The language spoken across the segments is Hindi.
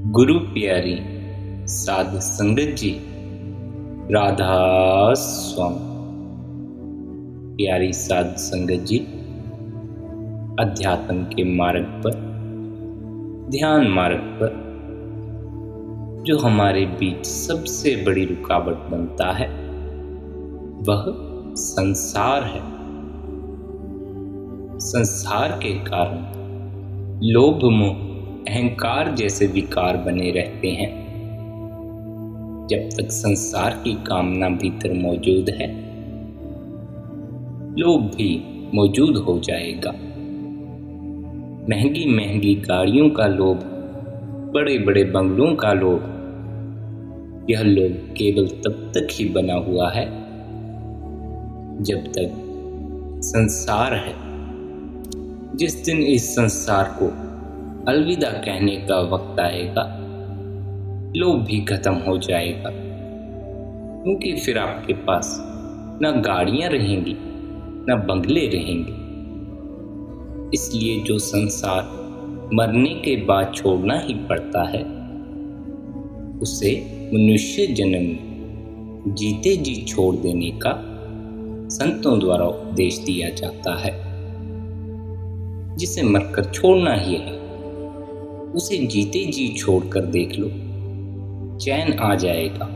गुरु प्यारी साध संगत जी, राधा स्वामी। प्यारी साध संगत जी, अध्यात्म के मार्ग पर, ध्यान मार्ग पर जो हमारे बीच सबसे बड़ी रुकावट बनता है वह संसार है। संसार के कारण लोभ, मोह, अहंकार जैसे विकार बने रहते हैं। जब तक संसार की कामना भीतर मौजूद है, लोभ भी मौजूद हो जाएगा। महंगी महंगी गाड़ियों का लोभ, बड़े बड़े बंगलों का लोभ, यह लोभ केवल तब तक ही बना हुआ है जब तक संसार है। जिस दिन इस संसार को अलविदा कहने का वक्त आएगा, लोभ भी खत्म हो जाएगा, क्योंकि फिर आपके पास न गाड़ियां रहेंगी न बंगले रहेंगे। इसलिए जो संसार मरने के बाद छोड़ना ही पड़ता है, उसे मनुष्य जन्म में जीते जी छोड़ देने का संतों द्वारा उपदेश दिया जाता है। जिसे मरकर छोड़ना ही है, उसे जीते जी छोड़कर देख लो, चैन आ जाएगा,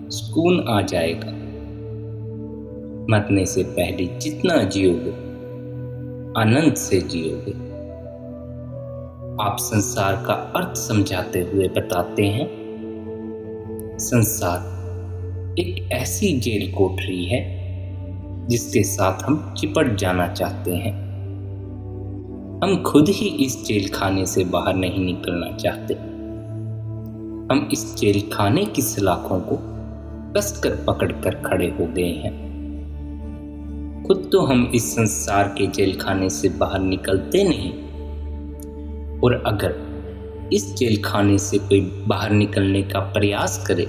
सुकून आ जाएगा। मरने से पहले जितना जियोगे, आनंद से जियोगे। आप संसार का अर्थ समझाते हुए बताते हैं, संसार एक ऐसी जेल कोठरी है जिसके साथ हम चिपट जाना चाहते हैं। हम खुद ही इस जेल खाने से बाहर नहीं निकलना चाहते। हम इस जेल खाने की सलाखों को कसकर पकड़कर खड़े हो गए हैं। खुद तो हम इस संसार के जेल खाने से बाहर निकलते नहीं, और अगर इस जेल खाने से कोई बाहर निकलने का प्रयास करे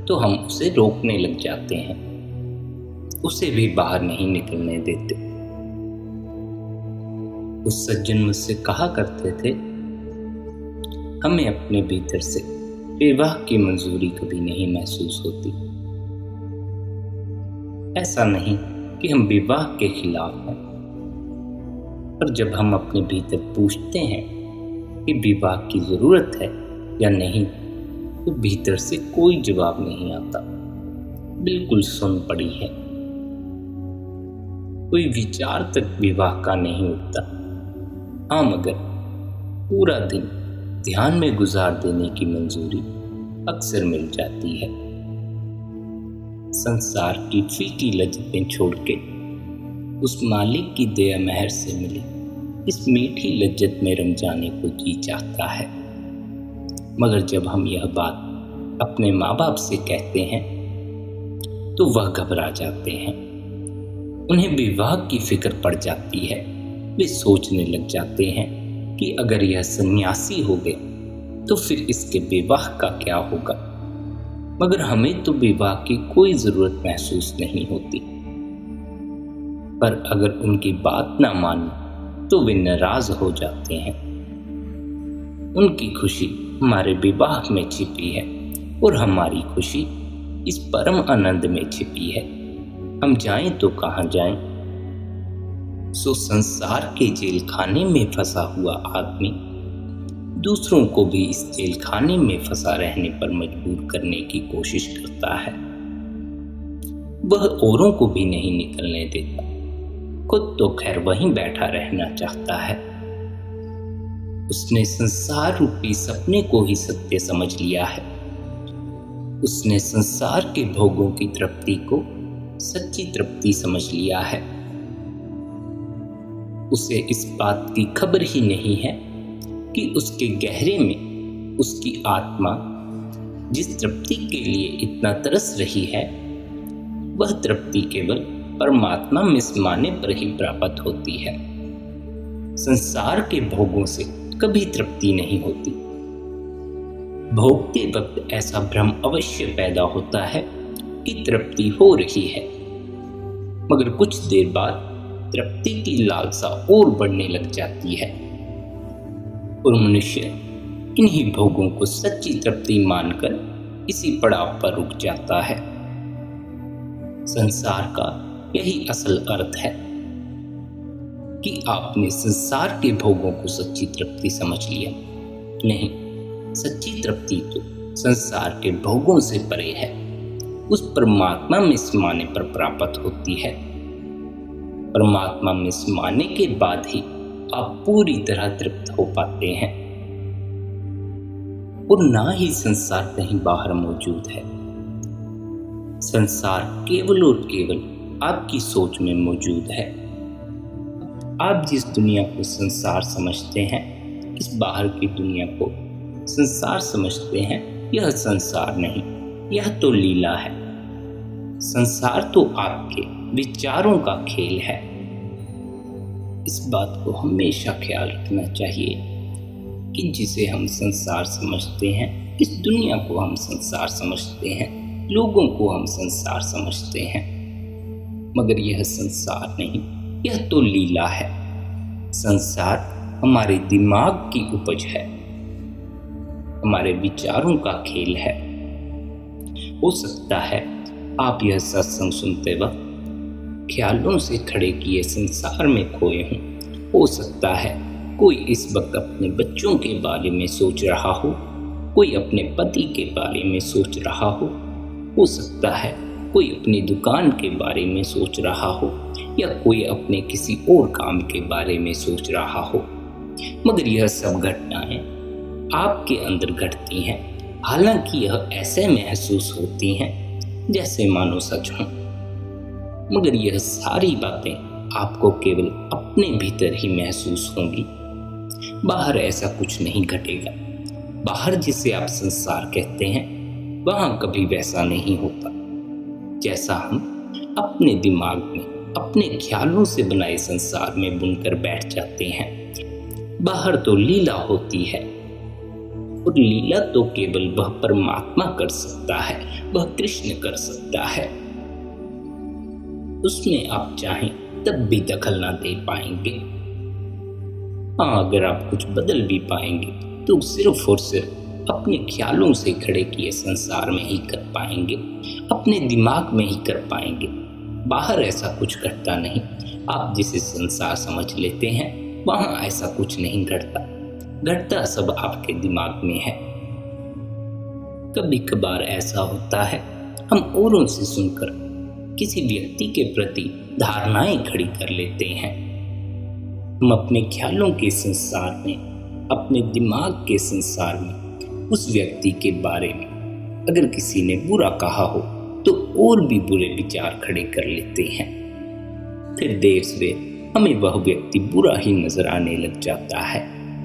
तो हम उसे रोकने लग जाते हैं, उसे भी बाहर नहीं निकलने देते। उस सज्जन मुझसे कहा करते थे, हमें अपने भीतर से विवाह की मंजूरी कभी नहीं महसूस होती। ऐसा नहीं कि हम विवाह के खिलाफ हैं, पर जब हम अपने भीतर पूछते हैं कि विवाह की जरूरत है या नहीं, तो भीतर से कोई जवाब नहीं आता। बिल्कुल सुन पड़ी है, कोई विचार तक विवाह का नहीं उठता। हाँ, मगर पूरा दिन ध्यान में गुजार देने की मंजूरी अक्सर मिल जाती है। संसार की फीकी लज्जतें छोड़ के उस मालिक की दया मेहर से मिली इस मीठी लज्जत में रम जाने को जी चाहता है। मगर जब हम यह बात अपने माँ बाप से कहते हैं तो वह घबरा जाते हैं। उन्हें विवाह की फिक्र पड़ जाती है। वे सोचने लग जाते हैं कि अगर यह सन्यासी हो गए तो फिर इसके विवाह का क्या होगा। मगर हमें तो विवाह की कोई जरूरत महसूस नहीं होती। पर अगर उनकी बात ना माने तो वे नाराज हो जाते हैं। उनकी खुशी हमारे विवाह में छिपी है और हमारी खुशी इस परम आनंद में छिपी है। हम जाएं तो कहां जाएं। सो संसार के जेल खाने में फंसा हुआ आदमी दूसरों को भी इस जेल खाने में फंसा रहने पर मजबूर करने की कोशिश करता है। वह औरों को भी नहीं निकलने देता, खुद तो खैर वहीं बैठा रहना चाहता है। उसने संसार रूपी सपने को ही सत्य समझ लिया है। उसने संसार के भोगों की तृप्ति को सच्ची तृप्ति समझ लिया है। उसे इस बात की खबर ही नहीं है कि उसके गहरे में उसकी आत्मा जिस तृप्ति के लिए इतना तरस रही है, वह तृप्ति केवल परमात्मा में समाने पर ही प्राप्त होती है। संसार के भोगों से कभी तृप्ति नहीं होती। भोगते वक्त ऐसा भ्रम अवश्य पैदा होता है कि तृप्ति हो रही है, मगर कुछ देर बाद तृप्ति की लालसा और बढ़ने लग जाती है और मनुष्य इन्हीं भोगों को सच्ची तृप्ति मानकर इसी पड़ाव पर रुक जाता है। संसार का यही असल अर्थ है कि आपने संसार के भोगों को सच्ची तृप्ति समझ लिया। नहीं, सच्ची तृप्ति तो संसार के भोगों से परे है, उस परमात्मा में समाने पर प्राप्त होती है। परमात्मा में समाने के बाद ही आप पूरी तरह तृप्त हो पाते हैं, और ना ही संसार कहीं बाहर मौजूद है। संसार केवल और केवल आपकी सोच में मौजूद है। आप जिस दुनिया को संसार समझते हैं, इस बाहर की दुनिया को संसार समझते हैं, यह संसार नहीं, यह तो लीला है। संसार तो आपके विचारों का खेल है। इस बात को हमेशा ख्याल रखना चाहिए कि जिसे हम संसार समझते हैं, इस दुनिया को हम संसार समझते हैं, लोगों को हम संसार समझते हैं, मगर यह संसार नहीं, यह तो लीला है। संसार हमारे दिमाग की उपज है, हमारे विचारों का खेल है। हो सकता है आप यह सत्संग सुनते वक्त ख्यालों से खड़े किए संसार में खोए हों। हो सकता है कोई इस वक्त अपने बच्चों के बारे में सोच रहा हो, कोई अपने पति के बारे में सोच रहा हो सकता है कोई अपनी दुकान के बारे में सोच रहा हो, या कोई अपने किसी और काम के बारे में सोच रहा हो। मगर यह सब घटनाएं आपके अंदर घटती हैं, हालांकि यह ऐसे महसूस होती हैं जैसे मानो सच हों, मगर यह सारी बातें आपको केवल अपने भीतर ही महसूस होंगी। बाहर ऐसा कुछ नहीं घटेगा। बाहर जिसे आप संसार कहते हैं, वहां कभी वैसा नहीं होता जैसा हम अपने दिमाग में अपने ख्यालों से बनाए संसार में बुनकर बैठ जाते हैं। बाहर तो लीला होती है, और लीला तो केवल वह परमात्मा कर सकता है, वह कृष्ण कर सकता है। उसमें आप चाहें तब भी दखल ना दे पाएंगे। हाँ, अगर आप कुछ बदल भी पाएंगे तो सिर्फ और सिर्फ अपने ख्यालों से खड़े किए संसार में ही कर पाएंगे, अपने दिमाग में ही कर पाएंगे। बाहर ऐसा कुछ घटता नहीं। आप जिसे संसार समझ लेते हैं, वहां ऐसा कुछ नहीं घटता सब आपके दिमाग में है। कभी कभार ऐसा होता है, हम औरों से सुनकर किसी व्यक्ति के प्रति धारणाएं खड़ी कर लेते हैं। हम अपने ख्यालों के संसार में, अपने दिमाग के संसार में उस व्यक्ति के बारे में अगर किसी ने बुरा कहा हो तो और भी बुरे विचार खड़े कर लेते हैं। फिर देर सवेर हमें वह व्यक्ति बुरा ही नजर आने लग जाता है,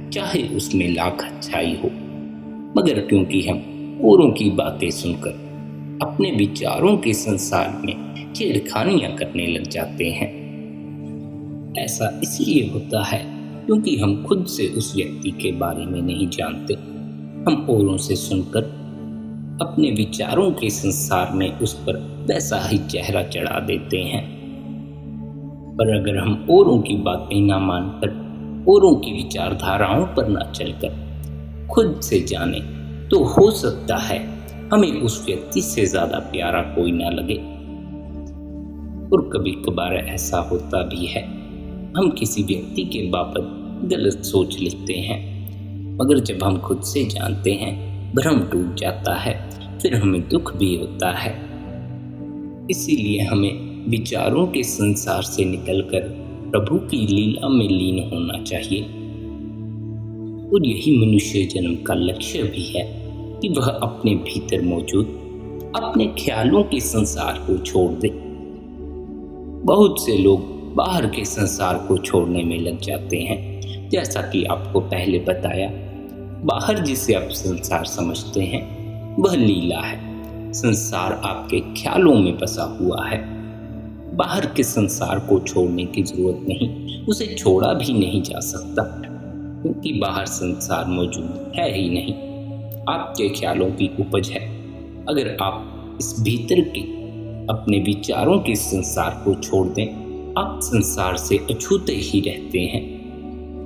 चाहे उसमें लाख अच्छाई हो। मगर क्योंकि हम औरों की बातें सुनकर अपने विचारों के संसार में छेड़खानियां करने लग जाते हैं। ऐसा इसलिए होता है क्योंकि हम खुद से उस व्यक्ति के बारे में नहीं जानते। हम औरों से सुनकर अपने विचारों के संसार में उस पर वैसा ही चेहरा चढ़ा देते हैं। पर अगर हम औरों की बातें ना मानकर, औरों की विचारधाराओं पर ना चलकर खुद से जाने, तो हो सकता है हमें उस व्यक्ति से ज्यादा प्यारा कोई ना लगे। और कभी कभार ऐसा होता भी है, हम किसी व्यक्ति के बाबत गलत सोच लेते हैं, मगर जब हम खुद से जानते हैं, भ्रम टूट जाता है, फिर हमें दुख भी होता है। इसीलिए हमें विचारों के संसार से निकलकर प्रभु की लीला में लीन होना चाहिए। और यही मनुष्य जन्म का लक्ष्य भी है कि वह अपने भीतर मौजूद अपने ख्यालों के संसार को छोड़ दे। बहुत से लोग बाहर के संसार को छोड़ने में लग जाते हैं। जैसा कि आपको पहले बताया, बाहर जिसे आप संसार समझते हैं वह लीला है। संसार आपके ख्यालों में बसा हुआ है। बाहर के संसार को छोड़ने की जरूरत नहीं, उसे छोड़ा भी नहीं जा सकता, क्योंकि बाहर संसार मौजूद है ही नहीं, आपके ख्यालों की उपज है। अगर आप इस भीतर के अपने विचारों के संसार को छोड़ दें, आप संसार से अछूते ही रहते हैं।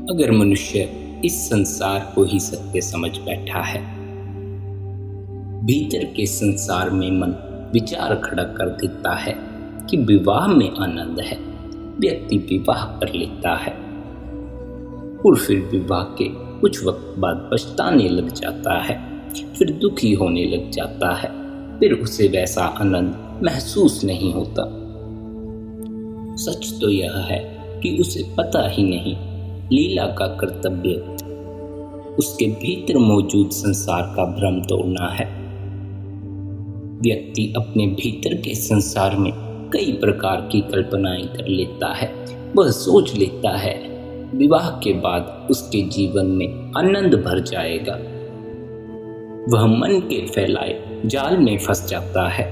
अगर मनुष्य इस संसार को ही सत्य समझ बैठा है। भीतर के संसार में मन विचार खड़ा कर देता है कि विवाह में आनंद है। व्यक्ति विवाह कर लेता है और फिर विवाह के कुछ वक्त बाद पछताने लग जाता है, फिर दुखी होने लग जाता है, फिर उसे वैसा आनंद महसूस नहीं होता। सच तो यह है कि उसे पता ही नहीं लीला का कर्तव्य उसके भीतर मौजूद संसार का भ्रम तोड़ना है। व्यक्ति अपने भीतर के संसार में कई प्रकार की कल्पनाएं कर लेता है। वह सोच लेता है विवाह के बाद उसके जीवन में आनंद भर जाएगा। वह मन के फैलाए जाल में फंस जाता है।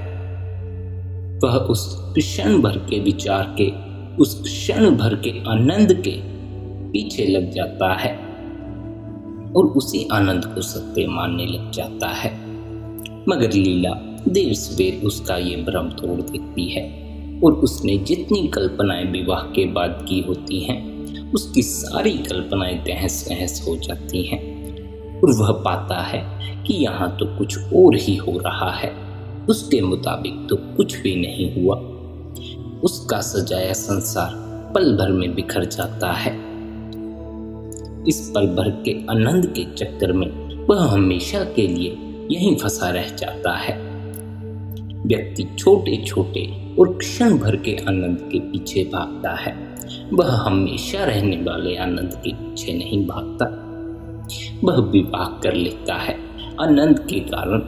वह उस क्षण भर के विचार के, उस क्षण भर के आनंद के पीछे लग जाता है और उसी आनंद को सत्य मानने लग जाता है। मगर लीला देर सवेर उसका ये भ्रम तोड़ देती है और उसने जितनी कल्पनाएं विवाह के बाद की होती हैं, उसकी सारी कल्पनाएं तहस नहस हो जाती हैं और वह पाता है कि यहाँ तो कुछ और ही हो रहा है। उसके मुताबिक तो कुछ भी नहीं हुआ। उसका सजाया संसार पल भर में बिखर जाता है। इस पल भर के आनंद के चक्कर में वह हमेशा के लिए यहीं फंसा रह जाता है। व्यक्ति छोटे छोटे और क्षण भर के आनंद के पीछे भागता है। वह हमेशा रहने वाले आनंद के पीछे नहीं भागता। वह विवाह कर लेता है आनंद के कारण,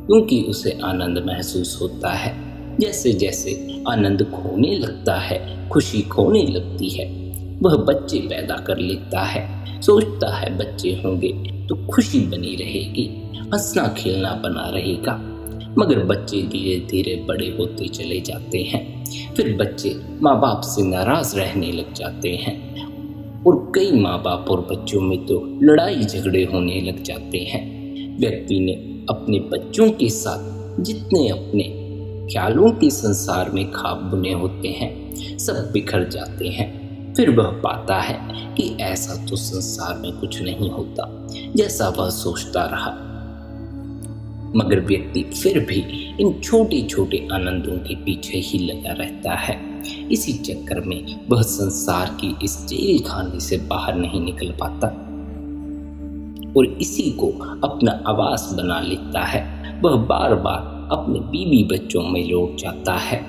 क्योंकि उसे आनंद महसूस होता है। जैसे जैसे आनंद खोने लगता है, खुशी खोने लगती है। वह बच्चे पैदा कर लेता है, सोचता है बच्चे होंगे तो खुशी बनी रहेगी, हंसना खेलना बना रहेगा। मगर बच्चे धीरे धीरे बड़े होते चले जाते हैं। फिर बच्चे माँ बाप से नाराज रहने लग जाते हैं और कई माँ बाप और बच्चों में तो लड़ाई झगड़े होने लग जाते हैं। व्यक्ति ने अपने बच्चों के साथ जितने अपने ख्यालों के संसार में ख्वाब बुने होते हैं, सब बिखर जाते हैं। फिर वह पाता है कि ऐसा तो संसार में कुछ नहीं होता जैसा वह सोचता रहा। मगर व्यक्ति फिर भी इन छोटे छोटे आनंदों के पीछे ही लगा रहता है। इसी चक्कर में वह संसार की इस जेल खाने से बाहर नहीं निकल पाता और इसी को अपना आवास बना लेता है। वह बार बार अपने बीवी बच्चों में लौट जाता है।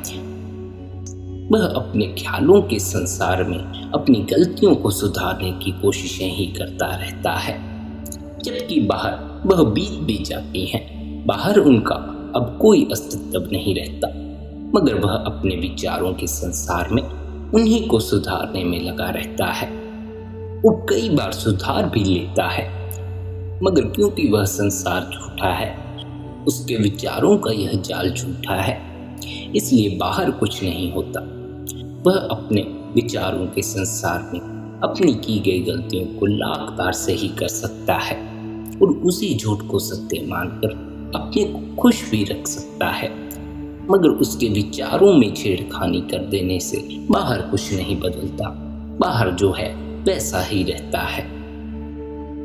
वह अपने ख्यालों के संसार में अपनी गलतियों को सुधारने की कोशिशें ही करता रहता है, जबकि बाहर वह बीत भी जाती हैं। बाहर उनका अब कोई अस्तित्व नहीं रहता, मगर वह अपने विचारों के संसार में उन्हीं को सुधारने में लगा रहता है। वो कई बार सुधार भी लेता है, मगर क्योंकि वह संसार झूठा है, उसके विचारों का यह जाल झूठा है, इसलिए बाहर कुछ नहीं होता। वह अपने विचारों के संसार में अपनी की गई गलतियों को लाख बार सही कर सकता है और उसी झूठ को सत्य मानकर अपने को खुश भी रख सकता है। मगर उसके विचारों में छेड़खानी कर देने से बाहर कुछ नहीं बदलता। बाहर जो है वैसा ही रहता है।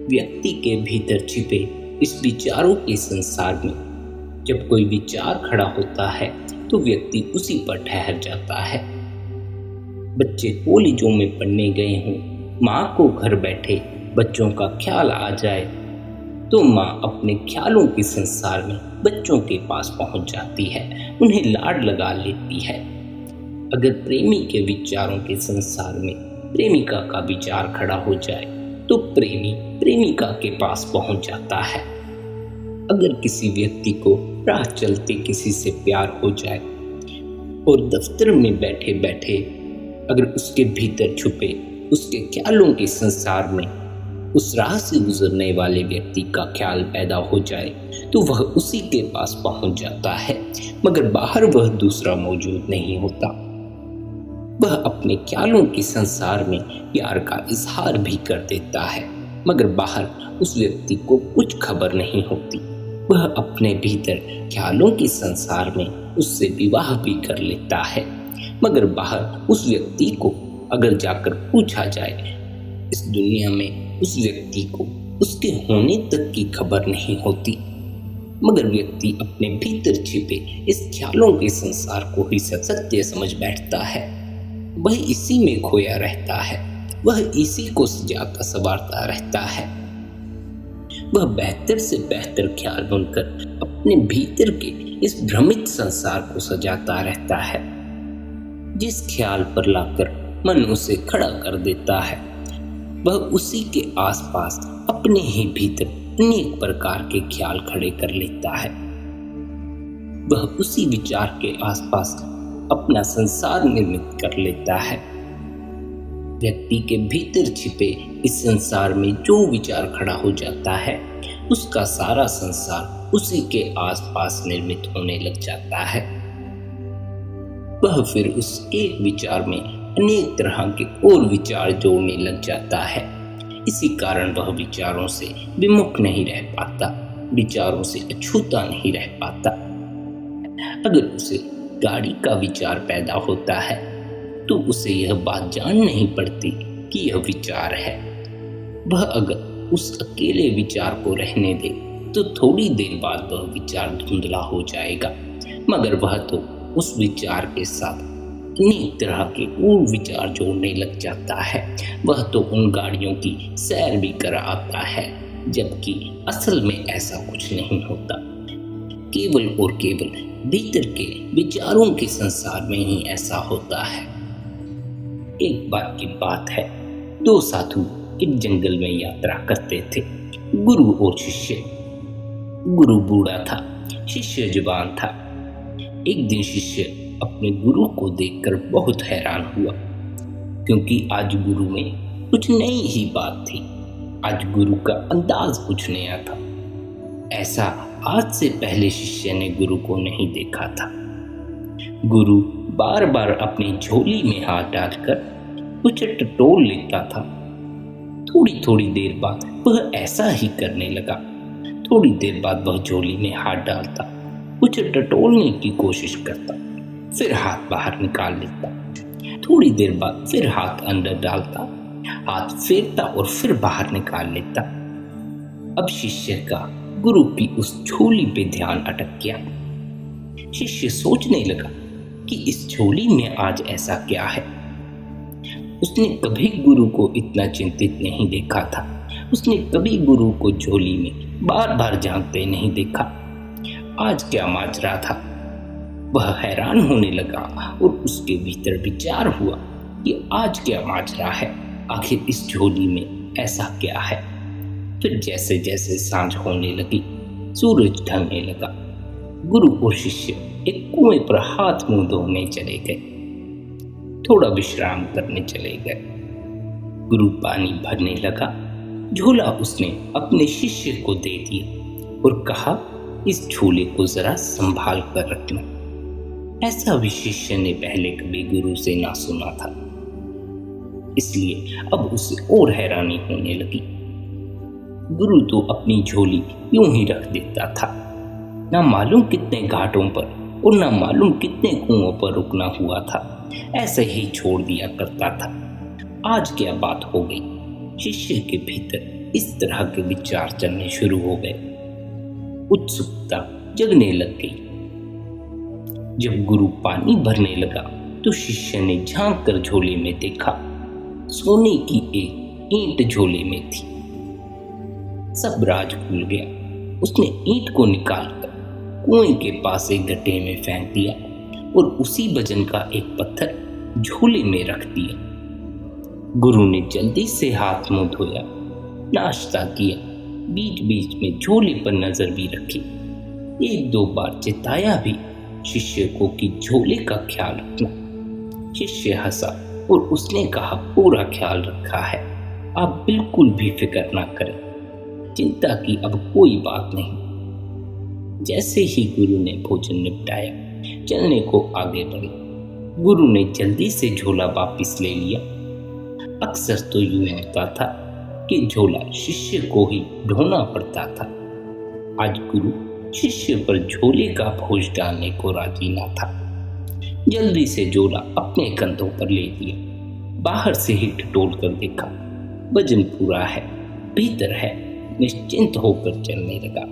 व्यक्ति के भीतर छिपे इस विचारों के संसार में जब कोई विचार खड़ा होता है तो व्यक्ति उसी पर ठहर जाता है। बच्चे कॉलेजों में पढ़ने गए हों, माँ को घर बैठे बच्चों का ख्याल आ जाए तो माँ अपने ख्यालों के संसार में बच्चों के पास पहुंच जाती है, उन्हें लाड लगा लेती है। अगर प्रेमी के विचारों के संसार में प्रेमिका का विचार खड़ा हो जाए तो प्रेमी प्रेमिका के पास पहुंच जाता है। अगर किसी व्यक्ति को राह चलते किसी से प्यार हो जाए और दफ्तर में बैठे बैठे अगर उसके भीतर छुपे उसके ख्यालों के संसार में उस राह से गुजरने वाले व्यक्ति का ख्याल पैदा हो जाए तो वह उसी के पास पहुंच जाता है, मगर बाहर वह दूसरा मौजूद नहीं होता। वह अपने ख्यालों के संसार में प्यार का इजहार भी कर देता है, मगर बाहर उस व्यक्ति को कुछ खबर नहीं होती। वह अपने भीतर ख्यालों के संसार में उससे विवाह भी कर लेता है, मगर बाहर उस व्यक्ति को अगर जाकर पूछा जाए इस दुनिया में उस व्यक्ति को उसके होने तक की खबर नहीं होती, मगर व्यक्ति अपने भीतर छिपे इस ख्यालों के संसार को ही सत्य समझ बैठता है। वह इसी में खोया रहता है, वह इसी को सजाता संवारता रहता है। वह बेहतर से बेहतर ख्याल बुनकर अपने भीतर के इस भ्रमित संसार को सजाता रहता है। जिस ख्याल पर लाकर मन उसे खड़ा कर देता है, वह उसी के आसपास अपने ही भीतर अनेक प्रकार के ख्याल खड़े कर लेता है। वह उसी विचार के आसपास अपना संसार निर्मित कर लेता है। व्यक्ति के भीतर छिपे इस संसार में जो विचार खड़ा हो जाता है, उसका सारा संसार उसी के आसपास निर्मित होने लग जाता है। वह फिर उस एक विचार में अनेक तरह के और विचार जोड़ने लग जाता है। इसी कारण वह विचारों से विमुख नहीं रह पाता, विचारों से अछूता नहीं रह पाता। अगर उसे गाड़ी का विचार पैदा होता है तो उसे यह बात जान नहीं पड़ती कि यह विचार है। वह अगर उस अकेले विचार को रहने दे तो थोड़ी देर बाद वह विचार धुंधला हो जाएगा, मगर वह तो उस विचार के साथ अनेक तरह के और विचार जोड़ने लग जाता है। वह तो उन गाड़ियों की सैर भी कर आता है, जबकि असल में ऐसा कुछ नहीं होता। केवल और केवल भीतर के विचारों के संसार में ही ऐसा होता है। एक बार की बात है, दो साधु एक जंगल में यात्रा करते थे, गुरु और शिष्य। गुरु बूढ़ा था, शिष्य जवान था। एक दिन शिष्य अपने गुरु को देखकर बहुत हैरान हुआ, क्योंकि आज गुरु में कुछ नई ही बात थी। आज गुरु का अंदाज कुछ नया था। ऐसा आज से पहले शिष्य ने गुरु को नहीं देखा था। गुरु बार बार अपनी झोली में हाथ डालकर कुछ टटोल लेता था। थोड़ी थोड़ी देर बाद वह ऐसा ही करने लगा। थोड़ी देर बाद वह झोली में हाथ डालता, कुछ टटोलने की कोशिश करता, फिर हाथ बाहर निकाल लेता। थोड़ी देर बाद फिर हाथ अंदर डालता, हाथ फेरता और फिर बाहर निकाल लेता। अब शिष्य का गुरु की उस झोली पे ध्यान अटक गया। शिष्य सोचने लगा कि इस झोली में आज ऐसा क्या है। उसने कभी गुरु को इतना चिंतित नहीं देखा था। उसने कभी गुरु को झोली में बार बार झांकते नहीं देखा। आज क्या माजरा था। वह हैरान होने लगा और उसके भीतर विचार हुआ कि आज क्या माजरा है, आखिर इस झोली में ऐसा क्या है। फिर जैसे जैसे सांझ होने लगी, सूरज ढलने लगा। गुरु और शिष्य एक कुएं पर हाथ मुंह धोने चले गए, थोड़ा विश्राम करने चले गए। गुरु पानी भरने लगा। झोला उसने अपने शिष्य को दे दिया और कहा, इस झोले को जरा संभाल कर रखना। ऐसा भी शिष्य ने पहले कभी गुरु से ना सुना था, इसलिए अब उसे और हैरानी होने लगी। गुरु तो अपनी झोली यूं ही रख देता था, ना मालूम कितने घाटों पर और ना मालूम कितने कुओं पर रुकना हुआ था, ऐसे ही छोड़ दिया करता था। आज क्या बात हो गई। शिष्य के भीतर इस तरह के विचार चलने शुरू हो गए। उत्सुकता जगने लग गई। जब गुरु पानी भरने लगा तो शिष्य ने झांक कर झोले में देखा। सोने की एक ईंट झोले में थी। सब राज खुल गया। उसने ईंट को निकालकर कुएं के पास एक गड्ढे में फेंक दिया और उसी वजन का एक पत्थर झोले में रख दिया। गुरु ने जल्दी से हाथ मुंह धोया, नाश्ता किया, बीच बीच में झोले पर नजर भी रखी। एक दो बार चिताया भी शिष्य को कि झोले का ख्याल रखना। शिष्य हंसा और उसने कहा, पूरा ख्याल रखा है, आप बिल्कुल भी फिक्र ना करें, चिंता की अब कोई बात नहीं। जैसे ही गुरु ने भोजन निपटाया, चलने को आगे बढ़े। गुरु ने जल्दी से झोला वापस ले लिया। अक्सर तो यूं होता था कि झोला शिष्य को ही ढोना पड़ता था। आज गुरु शिष्य पर झोले का बोझ डालने को राजी ना था। जल्दी से झोला अपने कंधों पर ले लिया। बाहर से ही टटोल कर देखा, वजन पूरा है, भीतर है, निश्चिंत होकर चलने लगा।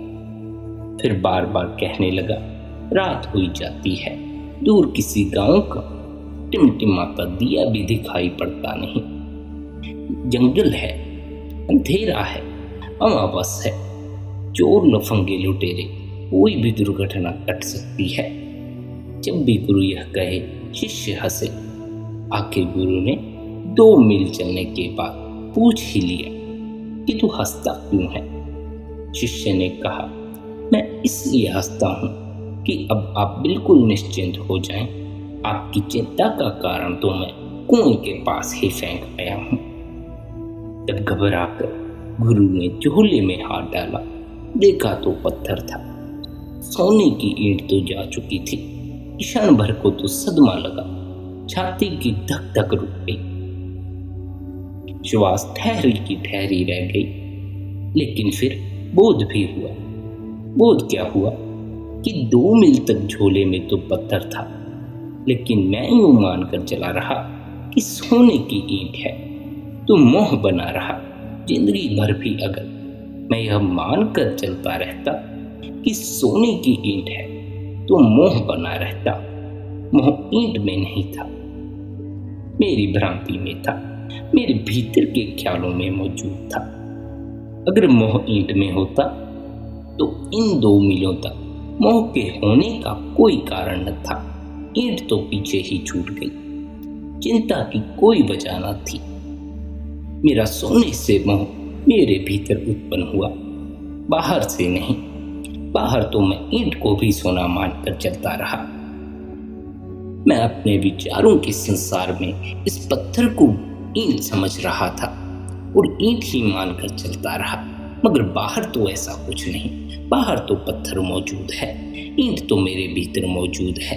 फिर बार बार कहने लगा, रात हुई जाती है, दूर किसी गांव का टिमटिमाता दिया भी दिखाई पड़ता नहीं। जंगल है, अंधेरा है, अमावस है, चोर लफंगे लुटेरे, कोई भी दुर्घटना घट सकती है। जब भी गुरु यह कहे, शिष्य हंसे। आखिर गुरु ने 2 मील चलने के बाद पूछ ही लिया कि तू हंसता क्यों है। शिष्य ने कहा, मैं इसलिए हंसता हूं कि अब आप बिल्कुल निश्चिंत हो जाएं। आपकी चिंता का कारण तो मैं कुएं के पास ही फेंक आया हूं। तब घबराकर गुरु ने झोले में हाथ डाला, देखा तो पत्थर था। सोने की ईंट तो जा चुकी थी। क्षण भर को तो सदमा लगा, छाती की धक धक रुक गई, श्वास ठहरी की ठहरी रह गई। लेकिन फिर बोध भी हुआ। बोध क्या हुआ कि 2 मील तक झोले में तो पत्थर था, लेकिन मैं यूं मानकर चला रहा कि सोने की ईंट है, तो मोह बना रहा। जिंदगी भर भी अगर मैं यह मानकर चलता रहता कि सोने की ईंट है, तो मोह बना रहता। मोह ईंट में नहीं था, मेरी भ्रांति में था, मेरे भीतर के ख्यालों में मौजूद था। अगर मोह ईंट में होता तो इन 2 मीलों तक मोह के होने का कोई कारण न था। ईंट तो पीछे ही छूट गई, चिंता की कोई वजह न थी। मेरा सोने से मोह मेरे भीतर उत्पन्न हुआ, बाहर से नहीं। बाहर तो मैं ईंट को भी सोना मानकर चलता रहा। मैं अपने विचारों के संसार में इस पत्थर को ईंट समझ रहा था और ईंट ही मानकर चलता रहा। मगर बाहर तो ऐसा कुछ नहीं, बाहर तो पत्थर मौजूद है, ईंट तो मेरे भीतर मौजूद है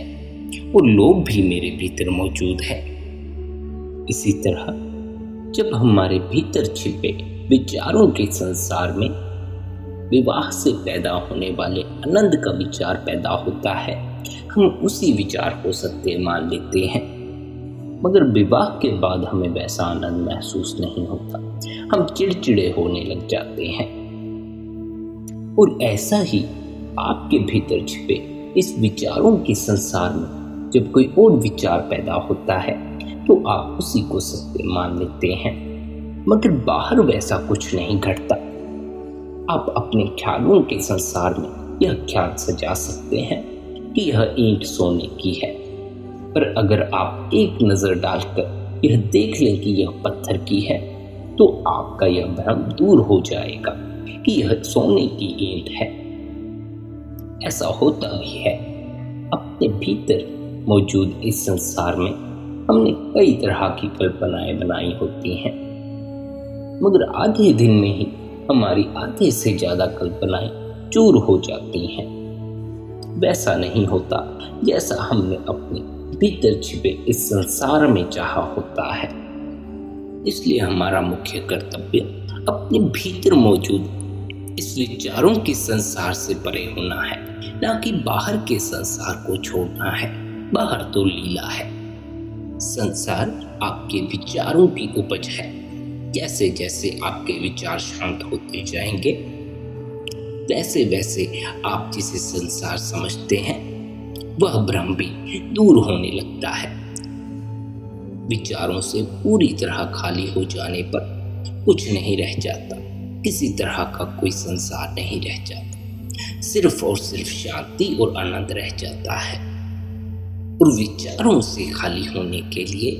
और लोभ भी मेरे भीतर मौजूद है। इसी तरह जब हमारे भीतर छिपे विचारों के संसार में विवाह से पैदा होने वाले आनंद का विचार पैदा होता है, हम उसी विचार को सत्य मान लेते हैं। मगर विवाह के बाद हमें वैसा आनंद महसूस नहीं होता, हम चिड़चिड़े होने लग जाते हैं। और ऐसा ही आपके भीतर छिपे इस विचारों के संसार में जब कोई और विचार पैदा होता है तो आप उसी को सत्य मान लेते हैं। मगर बाहर वैसा कुछ नहीं घटता। आप अपने ख्यालों के संसार में यह ख्याल सजा सकते हैं कि यह ईंट सोने की है, पर अगर आप एक नजर डालकर यह देख लें कि यह पत्थर की है, तो आपका यह भ्रम दूर हो जाएगा कि यह सोने की ईंट है। ऐसा होता भी है। अपने भीतर मौजूद इस संसार में हमने कई तरह की कल्पनाएं बनाई होती हैं, मगर आधे दिन में ही हमारी आधे से ज्यादा कल्पनाएं चूर हो जाती हैं। वैसा नहीं होता जैसा हमने अपने भीतर छिपे इस संसार में चाहा होता है। इसलिए हमारा मुख्य कर्तव्य अपने भीतर मौजूद इस विचारों के संसार से परे होना है, ना कि बाहर के संसार को छोड़ना है। बाहर तो लीला है, संसार आपके विचारों की उपज है। जैसे जैसे आपके विचार शांत होते जाएंगे, वैसे वैसे आप जिसे संसार समझते हैं वह भ्रम भी दूर होने लगता है। विचारों से पूरी तरह खाली हो जाने पर कुछ नहीं रह जाता, किसी तरह का कोई संसार नहीं रह जाता, सिर्फ और सिर्फ शांति और आनंद रह जाता है। और विचारों से खाली होने के लिए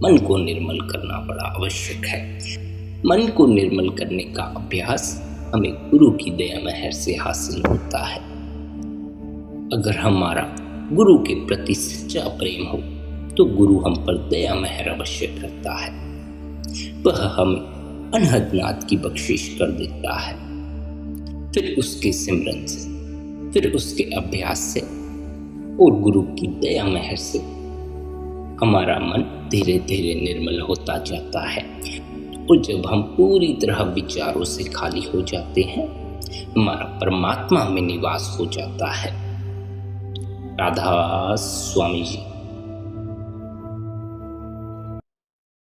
मन को निर्मल करना बड़ा आवश्यक है। मन को निर्मल करने का अभ्यास हमें गुरु की दया मेहर से हासिल होता है। अगर हमारा गुरु के प्रति सच्चा प्रेम हो तो गुरु हम पर दया मेहर अवश्य करता है। वह हमें अनहद नाद की बख्शिश कर देता है। फिर उसके सिमरन से, फिर उसके अभ्यास से और गुरु की दया मेहर से हमारा मन धीरे धीरे निर्मल होता जाता है। और जब हम पूरी तरह विचारों से खाली हो जाते हैं, हमारा परमात्मा में निवास हो जाता है। राधा स्वामी जी।